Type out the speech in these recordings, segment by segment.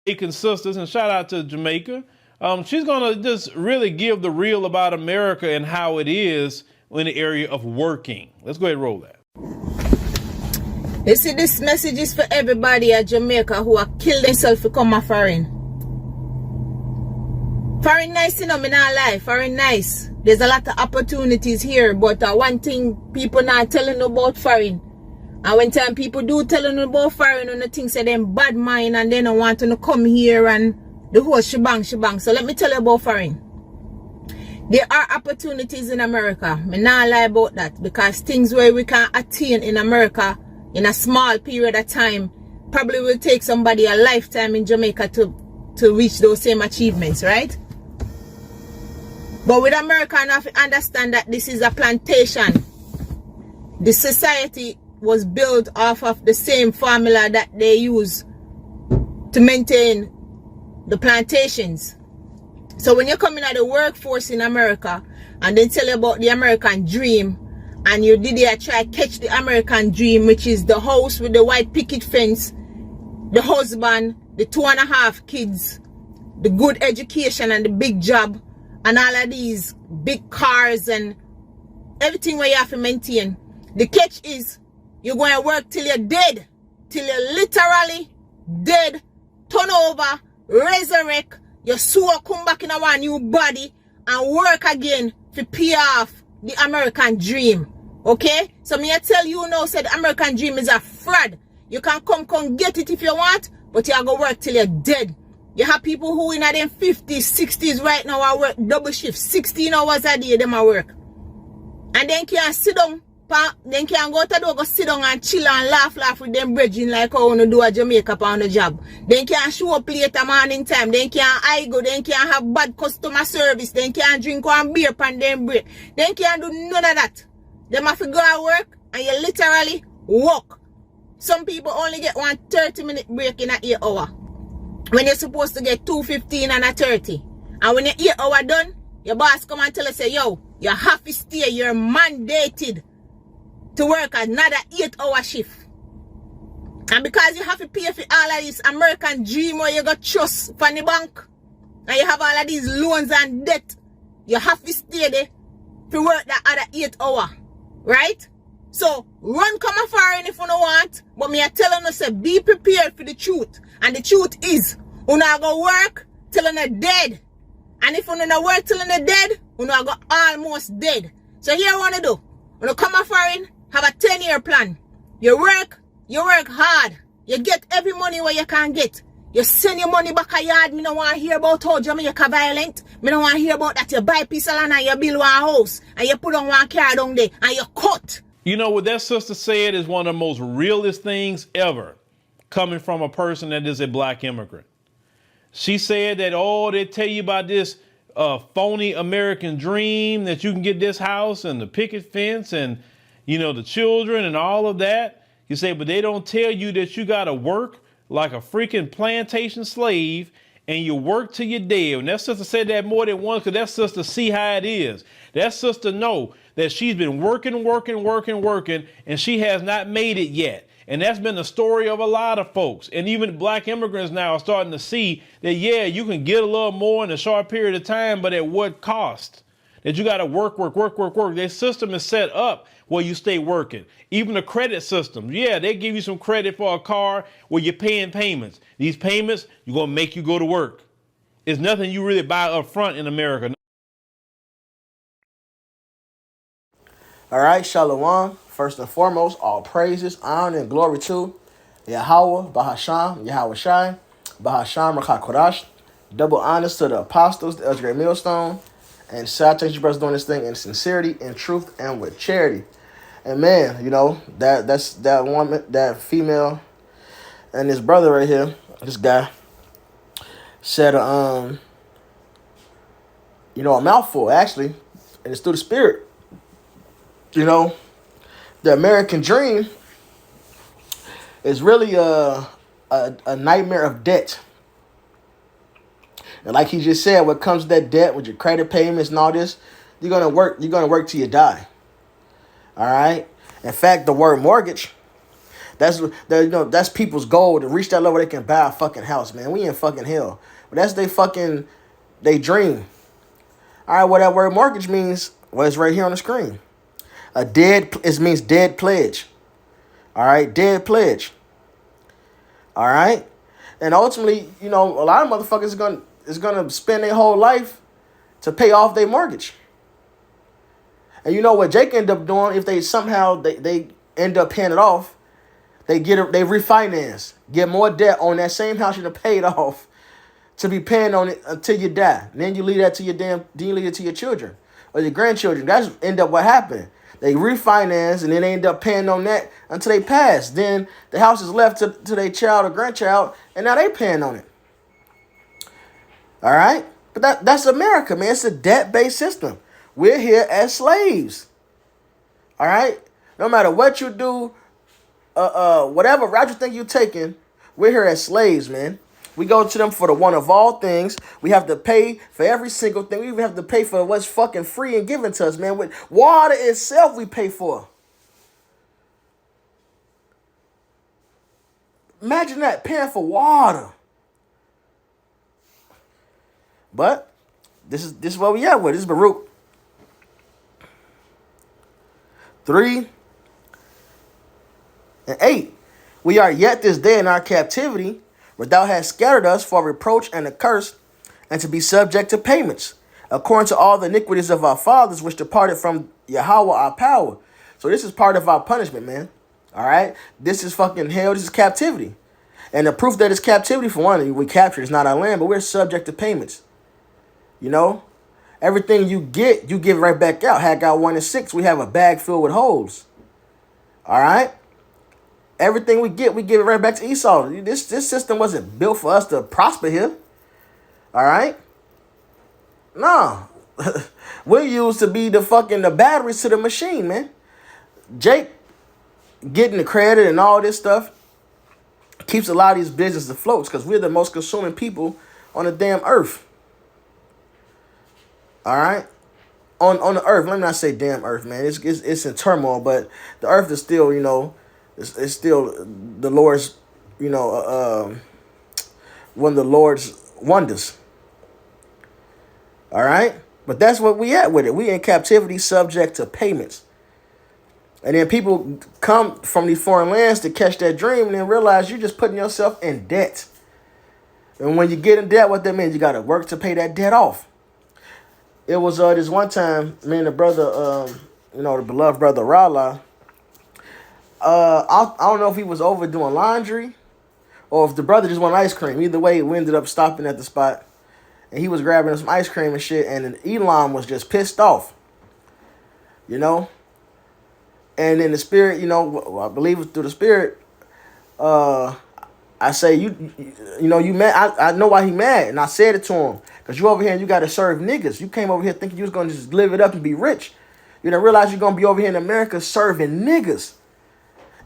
Jamaican sisters, and shout out to Jamaica. She's gonna just really give the real about America and how it is in the area of working. Let's go ahead and roll that. You see, this message is for everybody at Jamaica who are killed themselves to come a foreign. Foreign nice, you know, me not lie. Foreign nice. There's a lot of opportunities here, but one thing people not telling you about foreign. And when time people do telling you about foreign, and the things say them bad mind and they don't want to come here and the whole shebang. So let me tell you about foreign. There are opportunities in America. Me not lie about that, because things where we can attain in America in a small period of time probably will take somebody a lifetime in Jamaica to reach those same achievements, right? But with America, you have to understand that this is a plantation. The society was built off of the same formula that they use to maintain the plantations. So when you come into the workforce in America and they tell you about the American dream, and you did try to catch the American dream, which is the house with the white picket fence, the husband, the 2.5 kids, the good education and the big job, and all of these big cars and everything where you have to maintain. The catch is you're going to work till you're dead, till you're literally dead, turn over, resurrect, your soul come back in our new body and work again to pay off the American dream. Okay? So me I tell you now, say the American dream is a fraud. You can come get it if you want, but you are going to work till you're dead. You have people who in their 50s, 60s right now are work double shift, 16 hours a day them are work. And then can sit down, then can go to the door, go sit down and chill and laugh with them bridging like how you do a Jamaica on the job. Then can show up late a morning time, then can I go, then can have bad customer service, then can drink one beer pan them break. Then can do none of that. Them have to go to work and you literally walk. Some people only get one 30-minute break in an 8 hour. When you're supposed to get 2:15 and a 30. And when your 8 hour done, your boss come and tell you, say, yo, you have to stay. You're mandated to work another 8-hour shift. And because you have to pay for all of this American dream where you got trust from the bank, and you have all of these loans and debt, you have to stay there to work that other 8 hour. Right? So, run come a foreign if you don't want, but me I telling you, say, be prepared for the truth. And the truth is, you not go work till you're dead. And if you not work till you're dead, you not go almost dead. So here I want to do. When you come a foreign, have a 10-year plan. You work hard. You get every money where you can get. You send your money back a yard. Me don't want to hear about how Jamaica violent. Me don't want to hear about that you buy a piece of land and you build one house. And you put on one car down there and you cut. You know what that sister said is one of the most realest things ever coming from a person that is a black immigrant. She said that, oh, they tell you about this phony American dream that you can get this house and the picket fence and, you know, the children and all of that. You say, but they don't tell you that you got to work like a freaking plantation slave and you work till you're dead. And that sister said that more than once because that sister see how it is. That sister know that she's been working, and she has not made it yet. And that's been the story of a lot of folks. And even black immigrants now are starting to see that, yeah, you can get a little more in a short period of time, but at what cost? That you got to work. Their system is set up where you stay working. Even the credit system. Yeah, they give you some credit for a car where you're paying payments. These payments, you're going to make you go to work. It's nothing you really buy up front in America. All right, Shalom. First and foremost, all praises, honor, and glory to Yahweh, Bahasham, Yahweh Shai, Bahasham, Rakha Kodash. Double honors to the apostles, the Great Millstone, and salutations you brothers doing this thing in sincerity, in truth, and with charity. And man, you know, that's that woman, that female, and this brother right here, this guy, said you know, a mouthful actually, and it's through the spirit. You know, the American dream is really a nightmare of debt. And like he just said, what comes to that debt with your credit payments and all this, you're gonna work till you die. All right. In fact, the word mortgage That's people's goal to reach that level they can buy a fucking house, man. We in fucking hell. But that's they dream. All right, what that word mortgage means, well, it's right here on the screen. It means dead pledge. All right, dead pledge. All right, and ultimately, a lot of motherfuckers is gonna spend their whole life to pay off their mortgage. And you know what Jake ended up doing? If they somehow they end up paying it off, they refinance, get more debt on that same house you done paid off, to be paying on it until you die. And then you leave that to you leave it to your children or your grandchildren. That's end up what happened. They refinance and then they end up paying on that until they pass. Then the house is left to their child or grandchild, and now they paying on it. All right? But that's America, man. It's a debt-based system. We're here as slaves. All right? No matter what you do, whatever route you think you're taking, we're here as slaves, man. We go to them for the one of all things. We have to pay for every single thing. We even have to pay for what's fucking free and given to us, man. With water itself, we pay for. Imagine that, paying for water. But this is where we at with. This is Baruch 3 and 8. We are yet this day in our captivity, where thou hast scattered us for reproach and a curse, and to be subject to payments, according to all the iniquities of our fathers, which departed from Yahweh our power. So this is part of our punishment, man. All right? This is fucking hell. This is captivity. And the proof that it's captivity, for one, we captured, it's not our land, but we're subject to payments. Everything you give it right back out. Haggai 1 and 6, we have a bag filled with holes. All right? Everything we give it right back to Esau. This system wasn't built for us to prosper here. All right? No. We're used to be the batteries to the machine, man. Jake getting the credit and all this stuff keeps a lot of these businesses afloat because we're the most consuming people on the damn earth. All right? On the earth. Let me not say damn earth, man. It's in turmoil, but the earth is still, it's still the Lord's, one of the Lord's wonders. All right? But that's what we at with it. We in captivity subject to payments. And then people come from these foreign lands to catch that dream and then realize you're just putting yourself in debt. And when you get in debt, what that means, you got to work to pay that debt off. It was this one time, me and the brother, the beloved brother Rala, I don't know if he was over doing laundry or if the brother just wanted ice cream. Either way, we ended up stopping at the spot. And he was grabbing some ice cream and shit. And then Elon was just pissed off. And in the spirit, I believe it through the spirit, I say, you mad. I know why he mad. And I said it to him. Because you over here and you got to serve niggas. You came over here thinking you was going to just live it up and be rich. You don't realize you're going to be over here in America serving niggas.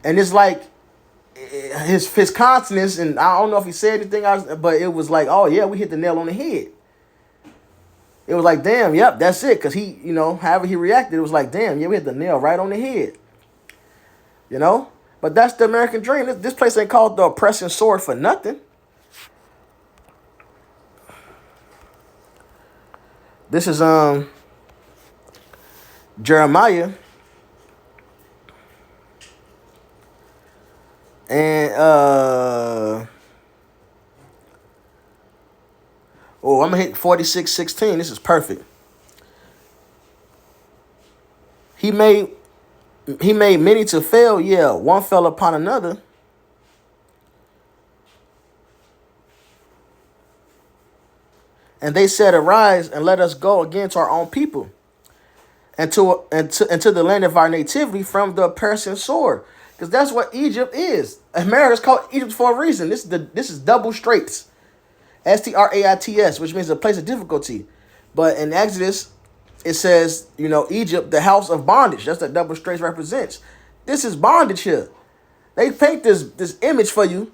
And it's like his consonants, and I don't know if he said anything else, but it was like, oh, yeah, we hit the nail on the head. It was like, damn, yep, that's it. Because he, however he reacted, it was like, damn, yeah, we hit the nail right on the head. But that's the American dream. This place ain't called the oppressing sword for nothing. This is Jeremiah. And I'm gonna hit 46:16. This is perfect. He made many to fail, yeah, one fell upon another. And they said, arise and let us go again to our own people, and to the land of our nativity from the oppressing sword. Because that's what Egypt is. America's called Egypt for a reason. This is double straits. Straits, which means a place of difficulty. But in Exodus, it says, Egypt, the house of bondage. That's what double straits represents. This is bondage here. They paint this image for you,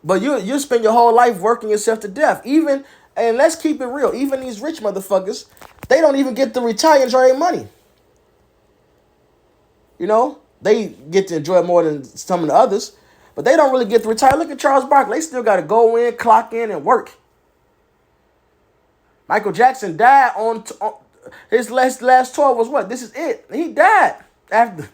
but you spend your whole life working yourself to death. And let's keep it real, even these rich motherfuckers, they don't even get to retire and enjoy their money. they get to enjoy it more than some of the others. But they don't really get to retire. Look at Charles Barkley. They still got to go in, clock in, and work. Michael Jackson died on his last tour was what? This is it. He died after.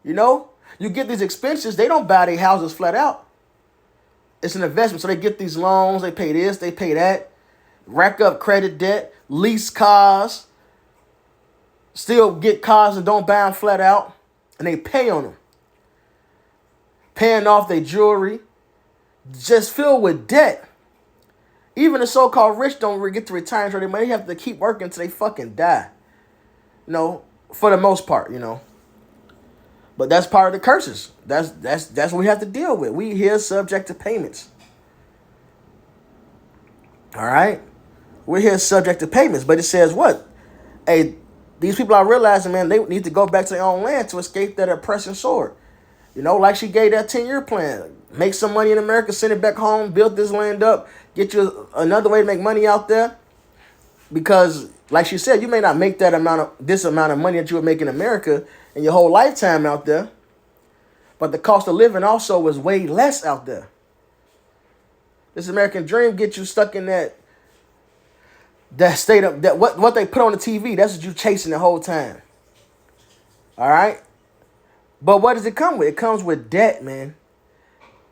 You know, you get these expenses. They don't buy their houses flat out. It's an investment. So they get these loans. They pay this. They pay that. Rack up credit debt. Lease cars. Still get cars and don't buy them flat out. And they pay on them. Paying off their jewelry. Just filled with debt. Even the so-called rich don't get to retire until they have to keep working until they fucking die. You know, for the most part, you know. But that's part of the curses. That's what we have to deal with. We here subject to payments. All right? We're here subject to payments. But it says what? Hey, these people are realizing, man, they need to go back to their own land to escape that oppressing sword. You know, like she gave that 10-year plan. Make some money in America, send it back home, build this land up, get you another way to make money out there. Because, like she said, you may not make this amount of money that you would make in America in your whole lifetime out there. But the cost of living also is way less out there. This American dream gets you stuck in that state of that what they put on the TV. That's what you chasing the whole time. All right. But what does it come with? It comes with debt, man.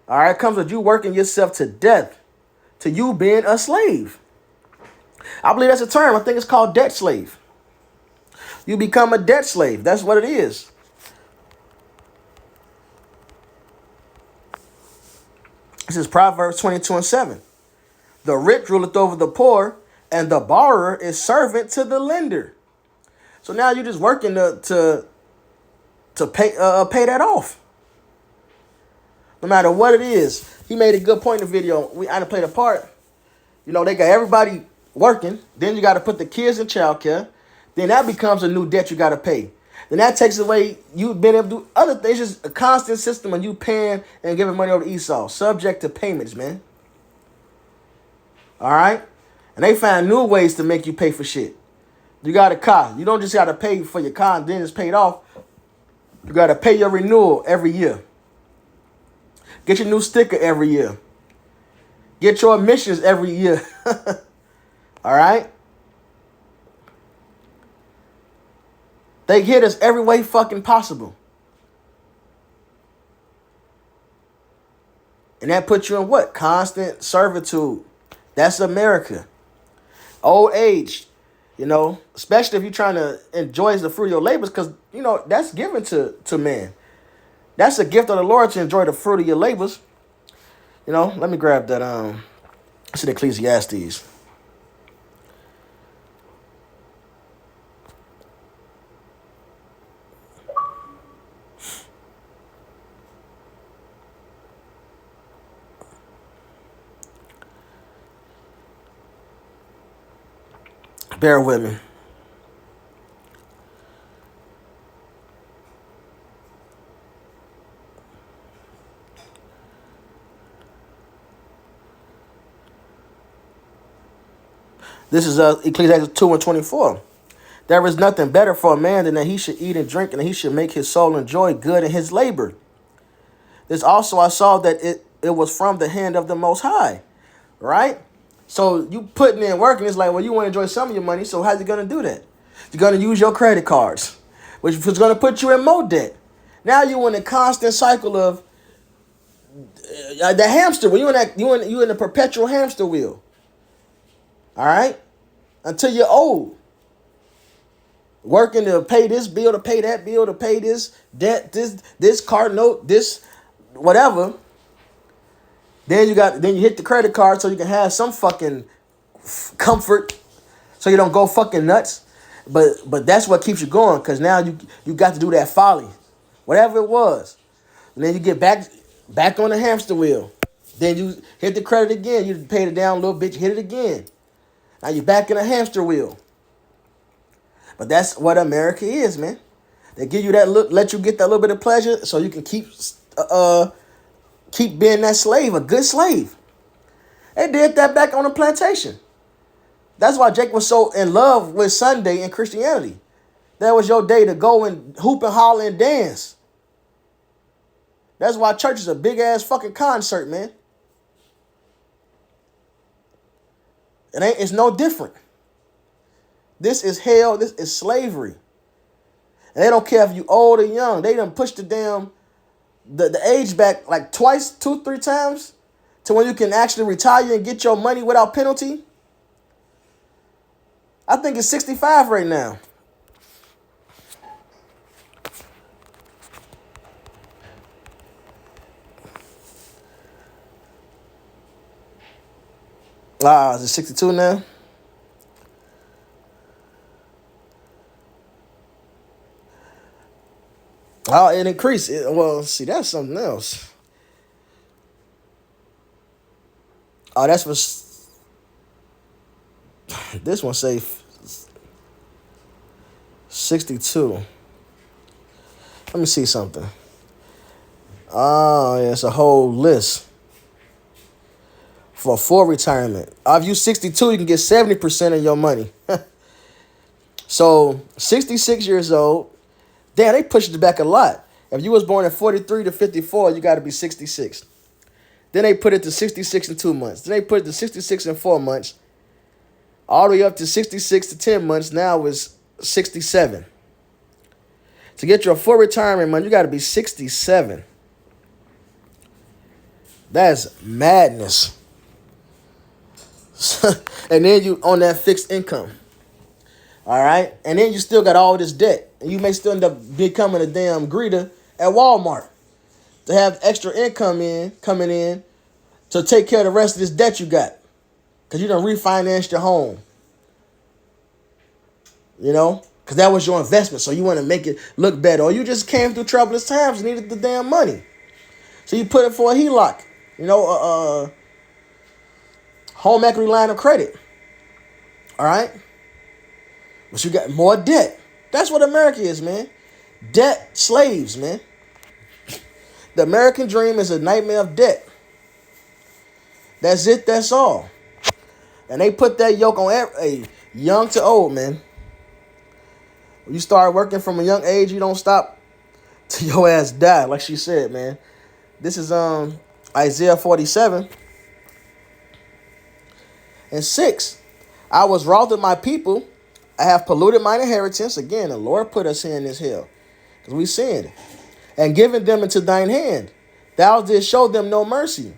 All right. It comes with you working yourself to death, to you being a slave. I believe that's a term. I think it's called debt slave. You become a debt slave. That's what it is. This is Proverbs 22:7. The rich ruleth over the poor, and the borrower is servant to the lender. So now you're just working to pay that off. No matter what it is. He made a good point in the video. I done played a part. You know, they got everybody working. Then you got to put the kids in childcare. Then that becomes a new debt you got to pay. Then that takes away you being able to do other things. It's just a constant system of you paying and giving money over to Esau. Subject to payments, man. All right? And they find new ways to make you pay for shit. You got a car. You don't just got to pay for your car and then it's paid off. You got to pay your renewal every year. Get your new sticker every year. Get your emissions every year. All right? They hit us every way fucking possible. And that puts you in what? Constant servitude. That's America. Old age. You know, especially if you're trying to enjoy the fruit of your labors, because, you know, that's given to man. That's a gift of the Lord to enjoy the fruit of your labors. You know, let me grab that. It's in Ecclesiastes. Bear with me. This is Ecclesiastes 2:24. There is nothing better for a man than that he should eat and drink, and that he should make his soul enjoy good in his labor. This also I saw that it was from the hand of the Most High. Right? So you putting in work, and it's like, well, you want to enjoy some of your money, so how you going to do that? You're going to use your credit cards, which is going to put you in more debt. Now you're in a constant cycle of the hamster wheel. You in a perpetual hamster wheel. All right? Until you're old. Working to pay this bill, to pay that bill, to pay this debt, this car note, this whatever. Then you hit the credit card so you can have some fucking comfort, so you don't go fucking nuts. But that's what keeps you going, because now you got to do that folly, whatever it was. And then you get back on the hamster wheel. Then you hit the credit again. You paid it down a little bit, you hit it again. Now you're back in a hamster wheel. But that's what America is, man. They give you that look, let you get that little bit of pleasure so you can keep being that slave, a good slave. They did that back on the plantation. That's why Jake was so in love with Sunday and Christianity. That was your day to go and hoop and holler and dance. That's why church is a big ass fucking concert, man. It's no different. This is hell. This is slavery. And they don't care if you old or young. They done pushed the age back like twice, 2-3 times to when you can actually retire and get your money without penalty. I think it's 65 right now. Is it 62 now? Oh, it increased. Well, see, that's something else. Oh, that's for... This one say 62. Let me see something. Oh, yeah, it's a whole list. For full retirement. If you 62, you can get 70% of your money. So, 66 years old. Damn, they pushed it back a lot. If you was born at 43 to 54, you got to be 66. Then they put it to 66 in 2 months. Then they put it to 66 in 4 months. All the way up to 66 to 10 months. Now is 67. To get your full retirement money, you got to be 67. That's madness. And then you on that fixed income. All right? And then you still got all this debt. And you may still end up becoming a damn greeter at Walmart to have extra income coming in to take care of the rest of this debt you got. Because you done refinanced your home. You know? Because that was your investment. So you want to make it look better. Or you just came through troublous times and needed the damn money. So you put it for a HELOC. You know, home equity line of credit. All right? But you got more debt. That's what America is, man. Debt slaves, man. The American dream is a nightmare of debt. That's it. That's all. And they put that yoke on every young to old, man. When you start working from a young age, you don't stop till your ass die, like she said, man. This is Isaiah 47 and 6. I was wroth with my people. I have polluted mine inheritance. Again, the Lord put us here in this hell because we sinned. And given them into thine hand. Thou didst show them no mercy.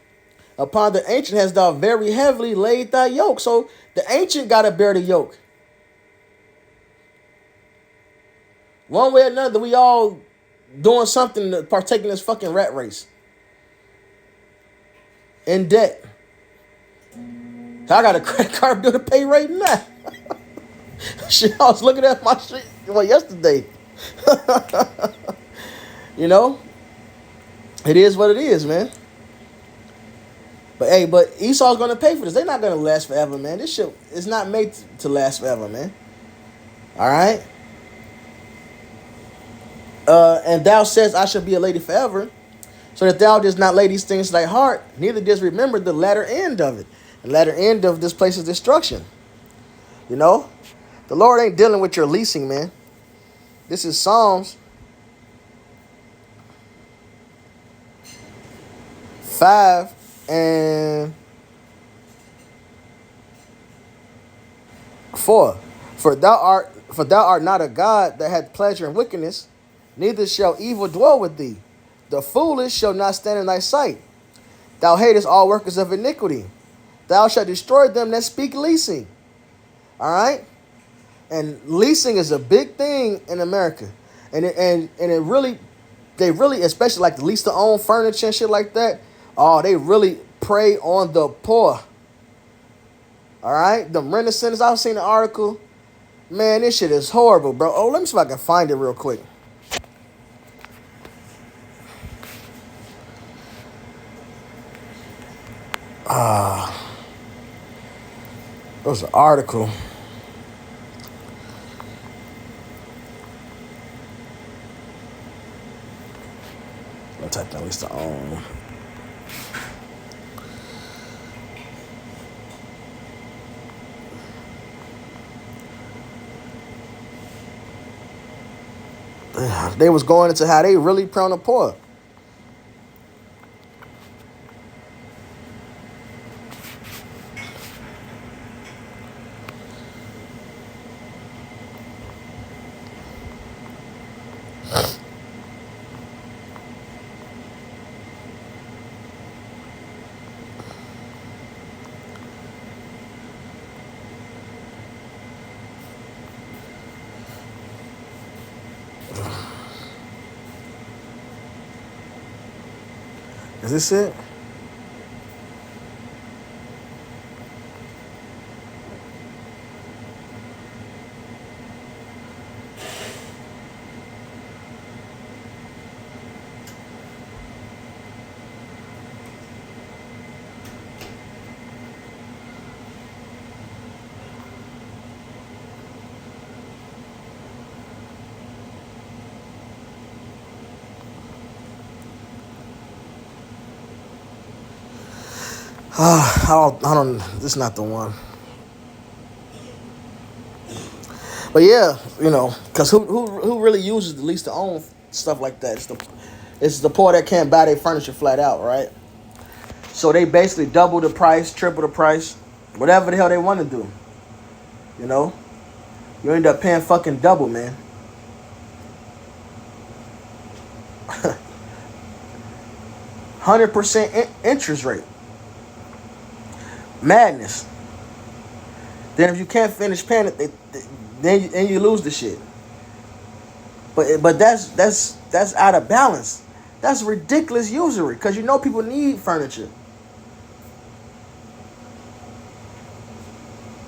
Upon the ancient hast thou very heavily laid thy yoke. So the ancient got to bear the yoke. One way or another, we all doing something to partake in this fucking rat race. In debt. I got a credit card bill to pay right now. Shit, I was looking at my shit yesterday. You know? It is what it is, man. But Esau's going to pay for this. They're not going to last forever, man. This shit is not made to last forever, man. All right? And thou says, I shall be a lady forever, so that thou didst not lay these things to thy heart, neither didst remember the latter end of it. The latter end of this place is destruction. You know? The Lord ain't dealing with your leasing, man. This is Psalms 5 and 4. For thou art not a God that hath pleasure in wickedness, neither shall evil dwell with thee. The foolish shall not stand in thy sight. Thou hatest all workers of iniquity. Thou shalt destroy them that speak leasing. All right? And leasing is a big thing in America. And it really, they really, especially like the lease to own furniture and shit like that, oh, they really prey on the poor. All right? The renter centers, I've seen an article. Man, this shit is horrible, bro. Oh, let me see if I can find it real quick. There was an article. I'll type that lease to own. They was going into how they really prone the poor. Is this it? I don't. This is not the one. But yeah, you know, because who really uses the lease to own stuff like that? It's the poor that can't buy their furniture flat out, right? So they basically double the price, triple the price, whatever the hell they want to do. You know, you end up paying fucking double, man. 100% interest rate. Madness. Then if you can't finish paying it, then you lose the shit. But that's out of balance. That's ridiculous usury because you know people need furniture.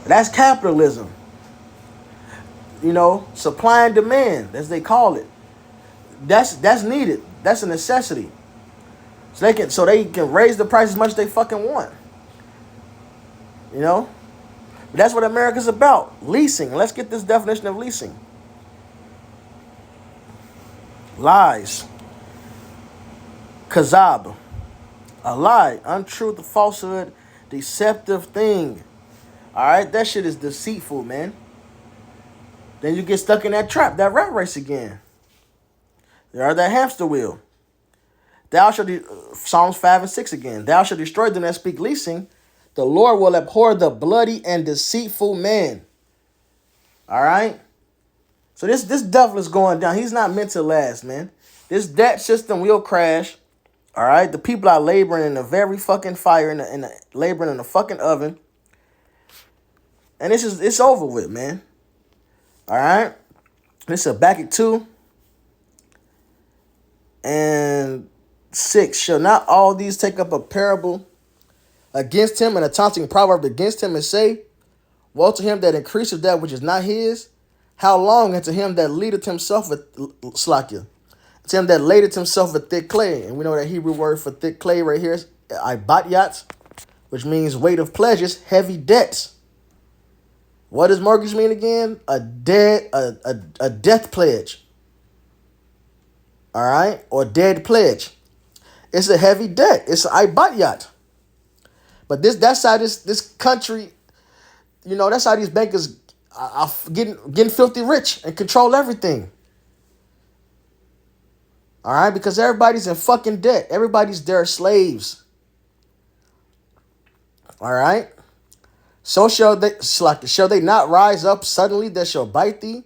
That's capitalism. You know, supply and demand, as they call it. That's needed. That's a necessity. So they can raise the price as much as they fucking want. You know? But that's what America's about. Leasing. Let's get this definition of leasing. Lies. Kazab. A lie. Untruth, a falsehood, deceptive thing. Alright? That shit is deceitful, man. Then you get stuck in that trap, that rat race again. There are that hamster wheel. Thou shalt Psalms 5 and 6 again. Thou shalt destroy them that speak leasing. The Lord will abhor the bloody and deceitful man. All right? So this devil is going down. He's not meant to last, man. This debt system will crash. All right? The people are laboring in the very fucking fire, laboring in the fucking oven. And it's over with, man. All right? This is Habakkuk 2 and 6. Shall not all these take up a parable against him and a taunting proverb against him and say, woe to him that increaseth that which is not his? How long? And to him that leadeth himself with Slakia. To him that ladeth himself with thick clay. And we know that Hebrew word for thick clay right here is ibatyat, which means weight of pleasures, heavy debts. What does mortgage mean again? A death pledge. All right? Or dead pledge. It's a heavy debt. It's an ibatyat. But that's how this country, you know, that's how these bankers are getting filthy rich and control everything. All right? Because everybody's in fucking debt. Everybody's their slaves. All right? So shall they not rise up suddenly that shall bite thee,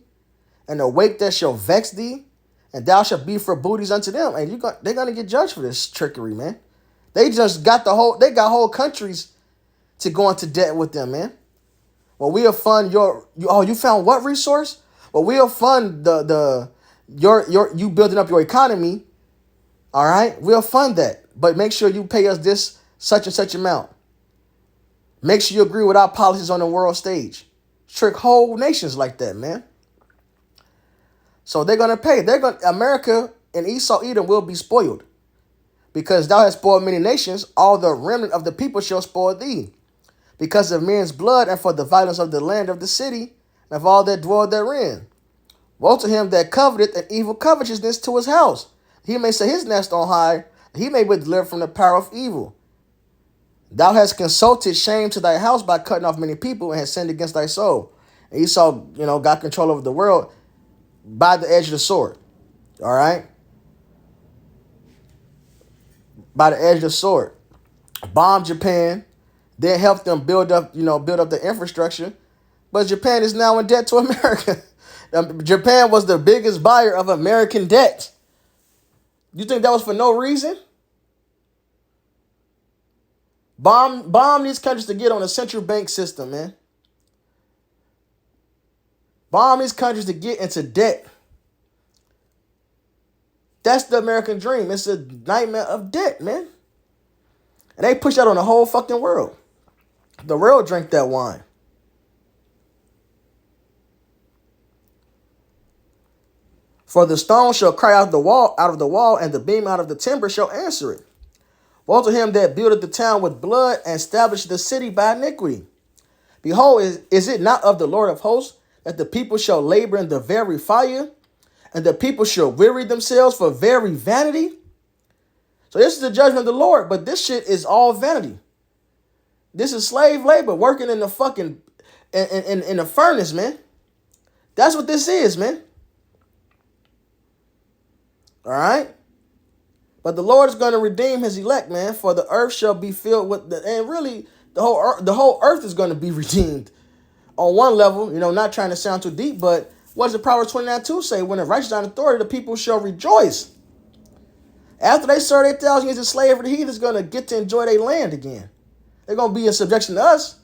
and awake that shall vex thee, and thou shalt be for booties unto them. And they're gonna get judged for this trickery, man. They just got whole countries to go into debt with them, man. Well, we'll fund you found what resource? Well, we'll fund you building up your economy. All right, we'll fund that, but make sure you pay us this such and such amount. Make sure you agree with our policies on the world stage. Trick whole nations like that, man. So they're gonna pay. America and Esau Edom will be spoiled. Because thou hast spoiled many nations, all the remnant of the people shall spoil thee. Because of men's blood and for the violence of the land of the city, and of all that dwell therein. Woe to him that coveteth an evil covetousness to his house. He may set his nest on high, he may be delivered from the power of evil. Thou hast consulted shame to thy house by cutting off many people and hast sinned against thy soul. And Esau, got control over the world by the edge of the sword. All right? By the edge of the sword. Bomb Japan, then help them build up the infrastructure. But Japan is now in debt to America. Japan was the biggest buyer of American debt. You think that was for no reason? Bomb these countries to get on a central bank system, man. Bomb these countries to get into debt. That's the American dream. It's a nightmare of debt, man. And they push that on the whole fucking world. The world drink that wine. For the stone shall cry out of the wall, and the beam out of the timber shall answer it. Woe to him that buildeth the town with blood, and established the city by iniquity. Behold, is it not of the Lord of hosts, that the people shall labor in the very fire, and the people shall weary themselves for very vanity? So this is the judgment of the Lord, but this shit is all vanity. This is slave labor working in the fucking in the furnace, man. That's what this is, man. All right? But the Lord is going to redeem his elect, man, for the earth shall be filled with and really the whole earth is going to be redeemed. On one level, not trying to sound too deep, but what does the Proverbs 29:2 say? When the righteous are in authority, the people shall rejoice. After they serve 8,000 years of slavery, the heathen is going to get to enjoy their land again. They're going to be in subjection to us.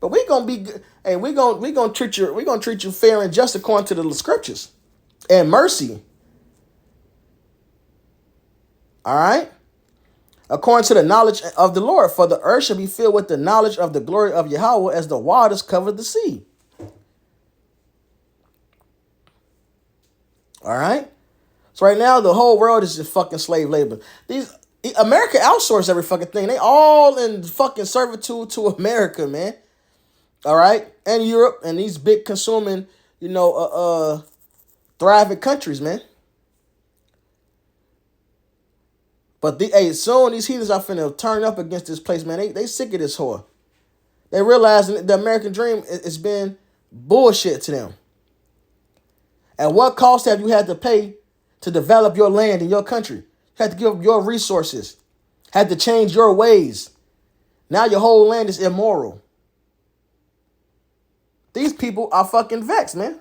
But we're going to be, hey, we're going to treat you fair and just according to the scriptures and mercy. All right? According to the knowledge of the Lord, for the earth shall be filled with the knowledge of the glory of Yahweh as the waters cover the sea. All right? So right now, the whole world is just fucking slave labor. America outsources every fucking thing. They all in fucking servitude to America, man. All right? And Europe and these big consuming, thriving countries, man. But soon these heathens are finna turn up against this place, man. They sick of this whore. They realize the American dream has been bullshit to them. At what cost have you had to pay to develop your land in your country? You had to give up your resources. Had to change your ways. Now your whole land is immoral. These people are fucking vexed, man.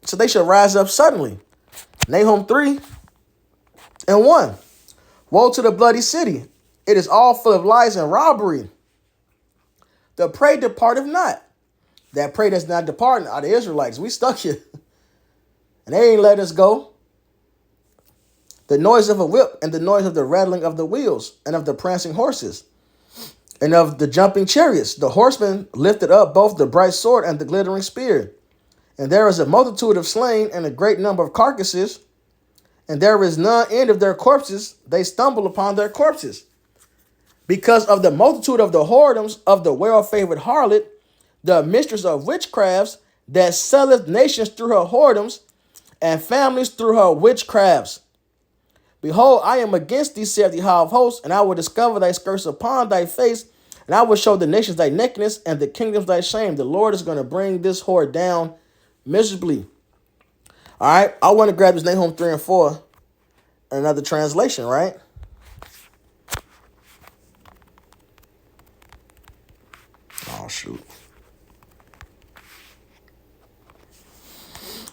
So they should rise up suddenly. Nahum 3:1. Woe to the bloody city. It is all full of lies and robbery. The prey departeth not. That prey that's not departing are the Israelites. We stuck here. And they ain't let us go. The noise of a whip and the noise of the rattling of the wheels and of the prancing horses and of the jumping chariots. The horsemen lifted up both the bright sword and the glittering spear. And there is a multitude of slain and a great number of carcasses. And there is none end of their corpses. They stumble upon their corpses. Because of the multitude of the whoredoms of the well-favored harlot, the mistress of witchcrafts, that selleth nations through her whoredoms, and families through her witchcrafts. Behold, I am against thee, saith the Yahweh of hosts, and I will discover thy skirts upon thy face, and I will show the nations thy nakedness, and the kingdoms thy shame. The Lord is going to bring this whore down miserably. All right, I want to grab this Nahum 3:4, another translation, right? Oh, shoot.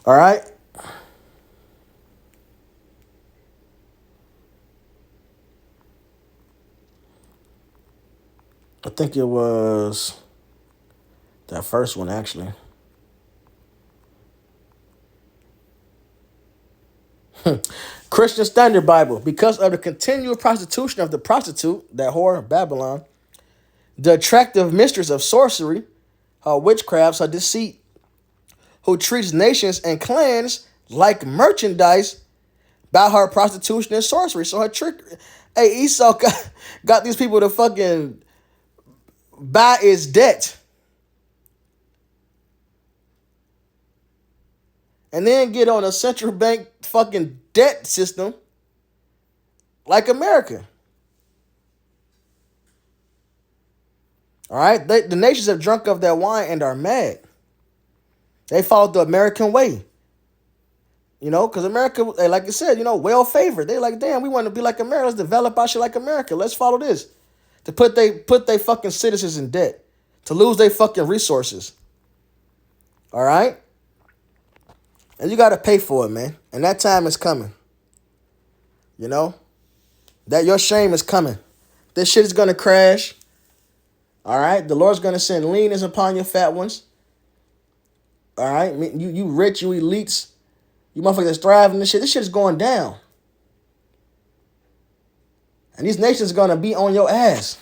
All right. I think it was that first one, actually. Christian Standard Bible. Because of the continual prostitution of the prostitute, that whore, Babylon, the attractive mistress of sorcery, her witchcrafts, her deceit, who treats nations and clans like merchandise by her prostitution and sorcery. So her trick, hey, Esau got these people to fucking buy his debt. And then get on a central bank fucking debt system like America. All right? The nations have drunk of that wine and are mad. They followed the American way. You know, because America, like I said, well favored. They like, damn, we want to be like America. Let's develop our shit like America. Let's follow this. To put they fucking citizens in debt. To lose their fucking resources. All right? And you got to pay for it, man. And that time is coming. You know? That your shame is coming. This shit is going to crash. All right? The Lord's going to send leanness upon your fat ones. All right? You rich, you elites. You motherfuckers that's thriving this shit is going down. And these nations are going to be on your ass.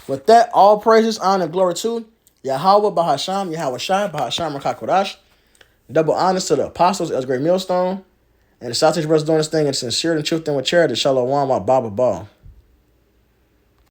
With that, all praises, honor, and glory to Yahweh, Bahasham, Yahweh Shai, Bahasham, Rakha Kodash. Double honors to the apostles, as great millstone. And the South Asian brothers doing this thing in sincerity and truth and with charity. Shalom, my Baba Ball.